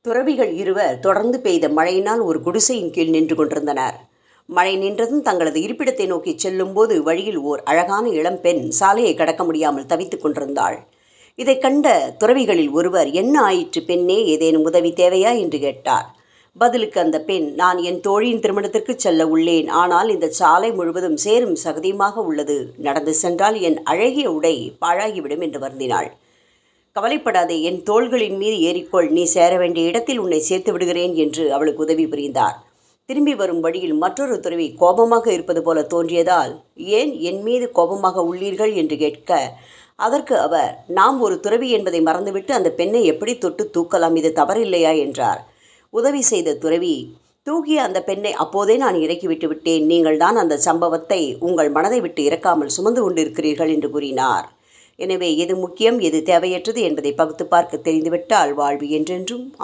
துறவிகள் இருவர் தொடர்ந்து பெய்த மழையினால் ஒரு குடிசையின் கீழ் நின்று கொண்டிருந்தனர். மழை நின்றதும் தங்களது இருப்பிடத்தை நோக்கி செல்லும்போது வழியில் ஓர் அழகான இளம்பெண் சாலையை கடக்க முடியாமல் தவித்துக் கொண்டிருந்தாள். இதைக் கண்ட துறவிகளில் ஒருவர், "என்ன ஆயிற்று பெண்ணே, ஏதேனும் உதவி தேவையா?" என்று கேட்டார். பதிலுக்கு அந்த பெண், "நான் என் தோழியின் திருமணத்திற்கு செல்ல உள்ளேன். ஆனால் இந்த சாலை முழுவதும் சேரும் சகதியுமாக உள்ளது. நடந்து சென்றால் என் அழகிய உடை பாழாகிவிடும்" என்று வருந்தினாள். "கவலைப்படாதே, என் தோள்களின் மீது ஏறிக்கொள். நீ சேர வேண்டிய இடத்தில் உன்னை சேர்த்து விடுகிறேன்" என்று அவளுக்கு உதவி புரிந்தார். திரும்பி வரும் வழியில் மற்றொரு துறவி கோபமாக இருப்பது போல தோன்றியதால், "ஏன் என் மீது கோபமாக உள்ளீர்கள்?" என்று கேட்க, அதற்கு அவர், "நாம் ஒரு துறவி என்பதை மறந்துவிட்டு அந்த பெண்ணை எப்படி தொட்டு தூக்கலாம்? இது தவறில்லையா?" என்றார். உதவி செய்த துறவி, "தூக்கிய அந்த பெண்ணை அப்போதே நான் இறக்கிவிட்டு விட்டேன். நீங்கள் தான் அந்த சம்பவத்தை உங்கள் மனதை விட்டு இறக்காமல் சுமந்து கொண்டிருக்கிறீர்கள்" என்று கூறினார். எனவே எது முக்கியம், எது தேவையற்றது என்பதை பகுத்து பார்க்க தெரிந்துவிட்டால் வாழ்வு என்றென்றும்